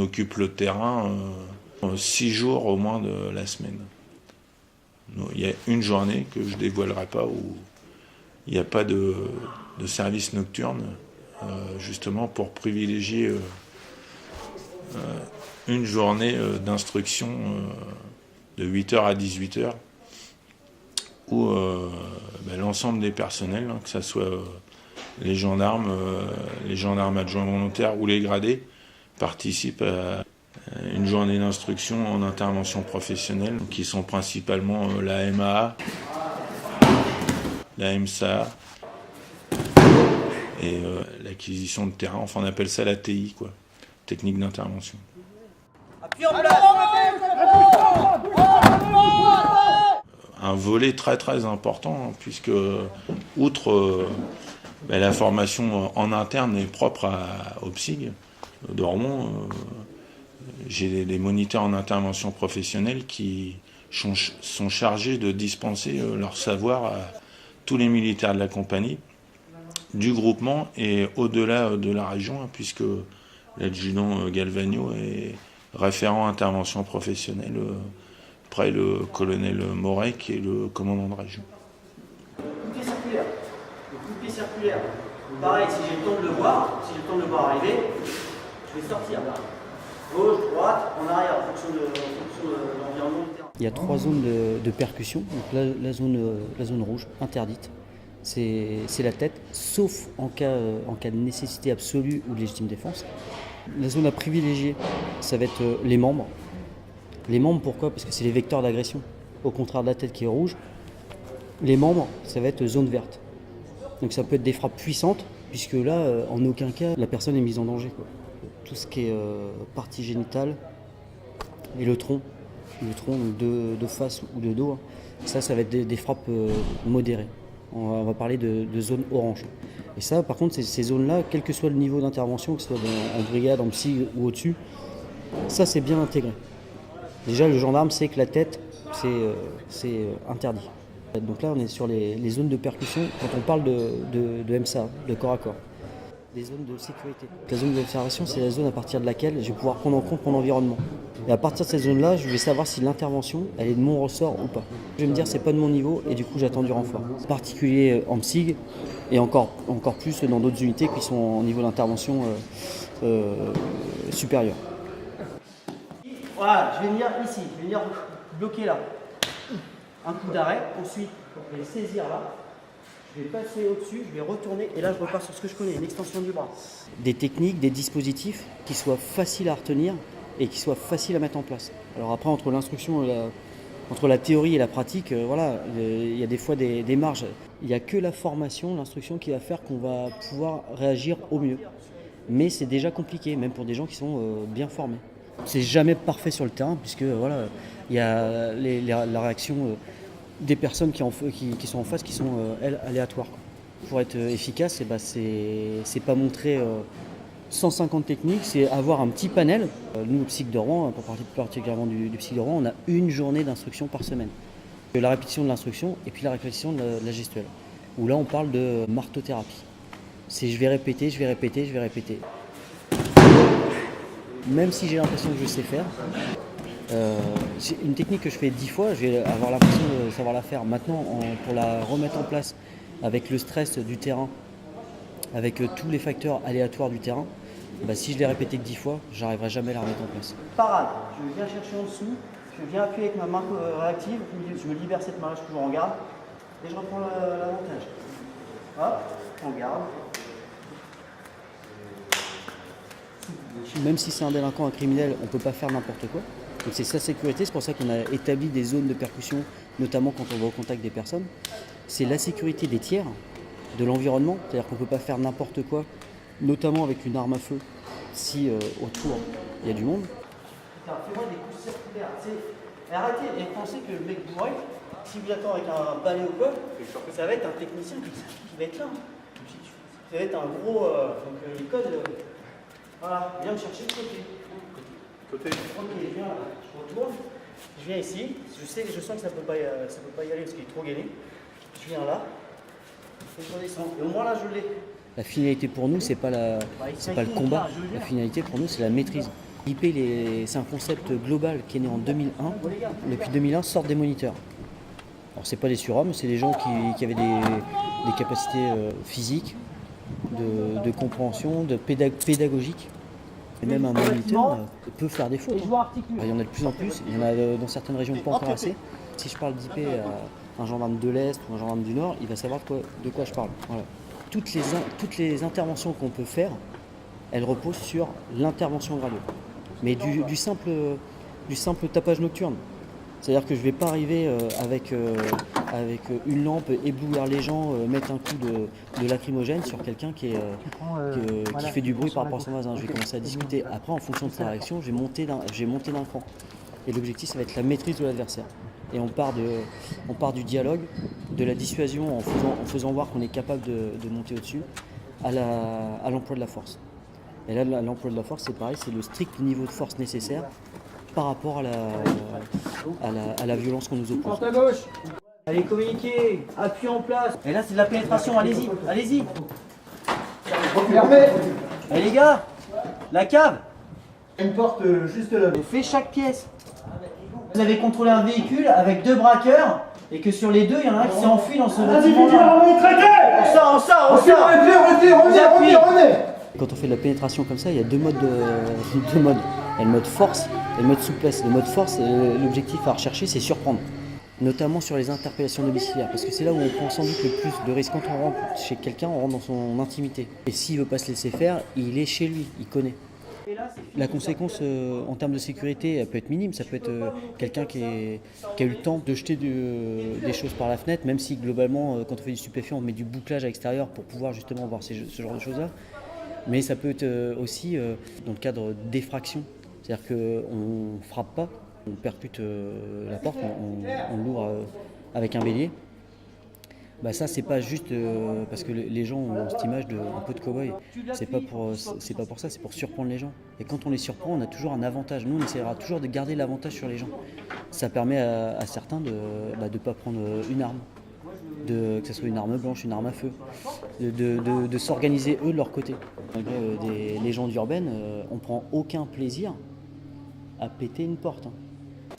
occupe le terrain 6 jours au moins de la semaine. Il y a une journée que je ne dévoilerai pas où il n'y a pas de service nocturne, justement pour privilégier une journée d'instruction de 8h à 18h où l'ensemble des personnels, que ce soit les gendarmes adjoints volontaires ou les gradés, participent à une journée d'instruction en intervention professionnelle, qui sont principalement la MAA, la MSA et l'acquisition de terrain, enfin on appelle ça la TI, quoi, technique d'intervention. Un volet très très important, puisque outre la formation en interne est propre au PSIG de Rouen, j'ai des moniteurs en intervention professionnelle qui sont chargés de dispenser leur savoir à tous les militaires de la compagnie, du groupement et au-delà de la région, puisque l'adjudant Galvagno est référent intervention professionnelle près le colonel Moret, qui est le commandant de région. Coupé circulaire. Le coupé circulaire. Pareil, si j'ai le temps de le voir, arriver, je vais sortir là. Gauche, droite, en arrière, en fonction de l'environnement du terrain. Il y a 3 zones de percussion. Donc la zone rouge, interdite, c'est la tête, sauf en cas de nécessité absolue ou de légitime défense. La zone à privilégier, ça va être les membres. Les membres, pourquoi ? Parce que c'est les vecteurs d'agression. Au contraire de la tête qui est rouge, les membres, ça va être zone verte. Donc ça peut être des frappes puissantes, puisque là, en aucun cas, la personne est mise en danger, quoi. Tout ce qui est partie génitale et le tronc de face ou de dos, ça va être des frappes modérées. On va parler de zone orange. Et ça, par contre, ces zones-là, quel que soit le niveau d'intervention, que ce soit en brigade, en psy ou au-dessus, ça c'est bien intégré. Déjà, le gendarme sait que la tête, c'est interdit. Donc là, on est sur les zones de percussion quand on parle de MSA, de corps à corps. Des zones de sécurité. La zone d'observation, c'est la zone à partir de laquelle je vais pouvoir prendre en compte mon environnement. Et à partir de cette zone-là, je vais savoir si l'intervention, elle est de mon ressort ou pas. Je vais me dire, c'est pas de mon niveau, et du coup, j'attends du renfort. En particulier en PSIG, et encore plus dans d'autres unités qui sont en niveau d'intervention supérieur. Voilà, je vais venir ici, je vais venir bloquer là. Un coup d'arrêt, ensuite, je vais saisir là. Je vais passer au-dessus, je vais retourner et là je repars sur ce que je connais, une extension du bras. Des techniques, des dispositifs qui soient faciles à retenir et qui soient faciles à mettre en place. Alors après, entre l'instruction et entre la théorie et la pratique, il y a des fois des marges. Il n'y a que la formation, l'instruction qui va faire qu'on va pouvoir réagir au mieux. Mais c'est déjà compliqué, même pour des gens qui sont bien formés. C'est jamais parfait sur le terrain, puisque il y a la réaction des personnes qui sont en face qui sont elles aléatoires. Pour être efficace, c'est pas montrer 150 techniques, c'est avoir un petit panel. Nous, au PSIG de Rouen, pour parler plus particulièrement du PSIG de Rouen, on a une journée d'instruction par semaine. La répétition de l'instruction et puis la répétition de la gestuelle. Où là, on parle de martothérapie. C'est je vais répéter. Même si j'ai l'impression que je sais faire, c'est une technique que je fais 10 fois, je vais avoir l'impression de savoir la faire. Maintenant, pour la remettre en place avec le stress du terrain, avec tous les facteurs aléatoires du terrain, si je l'ai répété que 10 fois, j'arriverai jamais à la remettre en place. Parade, je viens chercher en dessous, je viens appuyer avec ma main réactive, je me libère cette main-là, je suis toujours en garde, et je reprends l'avantage. Hop, en garde. Même si c'est un délinquant, un criminel, on ne peut pas faire n'importe quoi. Donc c'est sa sécurité, c'est pour ça qu'on a établi des zones de percussion, notamment quand on va au contact des personnes. C'est la sécurité des tiers, de l'environnement, c'est-à-dire qu'on ne peut pas faire n'importe quoi, notamment avec une arme à feu, si autour il y a du monde. Putain, fais-moi des coups circulaires. Arrêtez et pensez que le mec bourré, si vous attend avec un balai au col, ça va être un technicien qui va être là. Ça va être un gros. Donc les codes. Voilà, viens me chercher de côté. Côté. Ok, viens là, je retourne. Je viens ici, je sens que ça peut pas y aller parce qu'il est trop gainé. Je viens là, et je redescends. Et au moins là, je l'ai. La finalité pour nous, c'est pas le combat. La finalité pour nous, c'est la maîtrise. L'IP, c'est un concept global qui est né en 2001. Depuis 2001 sortent des moniteurs. Alors c'est pas des surhommes, c'est des gens qui avaient des capacités physiques, de compréhension, pédagogique. Et même un moniteur peut faire des fautes. Il y en a de plus en plus, il y en a dans certaines régions pas encore assez. Si je parle d'IP à un gendarme de l'Est ou un gendarme du Nord, il va savoir de quoi je parle. Voilà. Toutes les interventions qu'on peut faire, elles reposent sur l'intervention graduée. Mais du simple tapage nocturne. C'est-à-dire que je ne vais pas arriver avec une lampe, éblouir les gens, mettre un coup de lacrymogène sur quelqu'un qui fait du bruit par rapport à son voisin. Je vais commencer à discuter. Après, en fonction de sa réaction, je vais monter d'un cran. Et l'objectif, ça va être la maîtrise de l'adversaire. Et on part du dialogue, de la dissuasion en faisant voir qu'on est capable de monter au-dessus, à l'emploi de la force. Et là, l'emploi de la force, c'est pareil, c'est le strict niveau de force nécessaire par rapport à la violence qu'on nous oppose. À gauche. Allez, communiquer, appui en place. Et là, c'est de la pénétration, allez-y, allez-y. Fermez. Allez les gars, la cave. Une porte juste là. On fait chaque pièce. Vous avez contrôlé un véhicule avec 2 braqueurs et que sur les 2, il y en a un qui s'est enfui dans ce bâtiment-là. On sort. Quand on fait de la pénétration comme ça, il y a deux modes. Il y a le mode force et le mode souplesse. Le mode force, l'objectif à rechercher, c'est surprendre. Notamment sur les interpellations domiciliaires, parce que c'est là où on prend sans doute le plus de risques. Quand on rentre chez quelqu'un, on rentre dans son intimité. Et s'il ne veut pas se laisser faire, il est chez lui, il connaît. La conséquence en termes de sécurité, elle peut être minime. Ça peut être quelqu'un qui a eu le temps de jeter des choses par la fenêtre, même si globalement, quand on fait du stupéfiant, on met du bouclage à l'extérieur pour pouvoir justement voir ce genre de choses-là. Mais ça peut être aussi dans le cadre d'effraction. C'est-à-dire qu'on ne frappe pas, on percute la porte, on l'ouvre avec un bélier. Bah ça, c'est pas juste parce que les gens ont cette image un peu de cow-boy. C'est pas pour ça, c'est pour surprendre les gens. Et quand on les surprend, on a toujours un avantage. Nous, on essaiera toujours de garder l'avantage sur les gens. Ça permet à certains de ne pas prendre une arme, que ce soit une arme blanche, une arme à feu, de s'organiser eux de leur côté. Malgré des légendes urbaines, on prend aucun plaisir à péter une porte.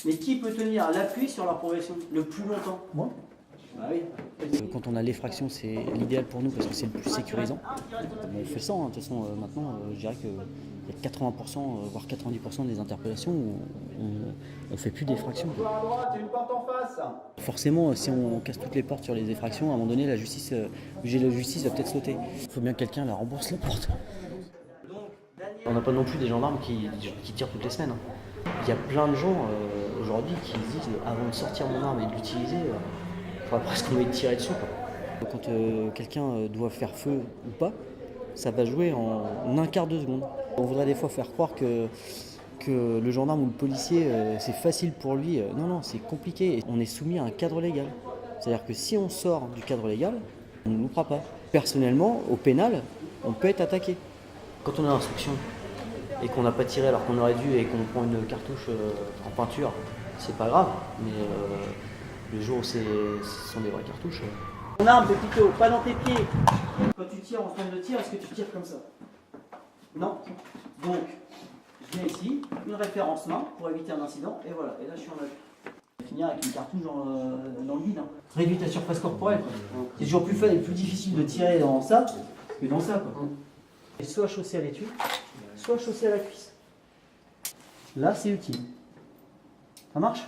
Mais qui peut tenir l'appui sur leur progression le plus longtemps? Moi. Bah oui. Quand on a l'effraction, c'est l'idéal pour nous parce que c'est le plus sécurisant. On fait ça, de toute façon, maintenant, je dirais qu'il y a 80%, voire 90% des interpellations où on ne fait plus d'effraction. À droite, il y a une porte en face. Forcément, si on casse toutes les portes sur les effractions, à un moment donné, la justice va peut-être sauter. Il faut bien que quelqu'un la rembourse la porte. On n'a pas non plus des gendarmes qui tirent toutes les semaines. Il y a plein de gens aujourd'hui qui se disent avant de sortir mon arme et de l'utiliser, il faudra presque envie de tirer dessus. Quand quelqu'un doit faire feu ou pas, ça va jouer en un quart de seconde. On voudrait des fois faire croire que le gendarme ou le policier, c'est facile pour lui. Non, c'est compliqué. On est soumis à un cadre légal. C'est-à-dire que si on sort du cadre légal, on ne loupera pas. Personnellement, au pénal, on peut être attaqué. Quand on a l'instruction et qu'on n'a pas tiré alors qu'on aurait dû et qu'on prend une cartouche en peinture, c'est pas grave. Mais le jour où ce sont des vraies cartouches... Ton arme, petit Tito, pas dans tes pieds. Quand tu tires en train de tir, est-ce que tu tires comme ça? Non. Donc, je viens ici, une référence main pour éviter un incident, et voilà. Et là, je suis en appui. Je vais finir avec une cartouche dans le vide. Réduis ta surface corporelle. C'est toujours plus fun et plus difficile de tirer dans ça que dans ça. Et soit chaussé à l'étui, soit chaussé à la cuisse. Là, c'est utile. Ça marche?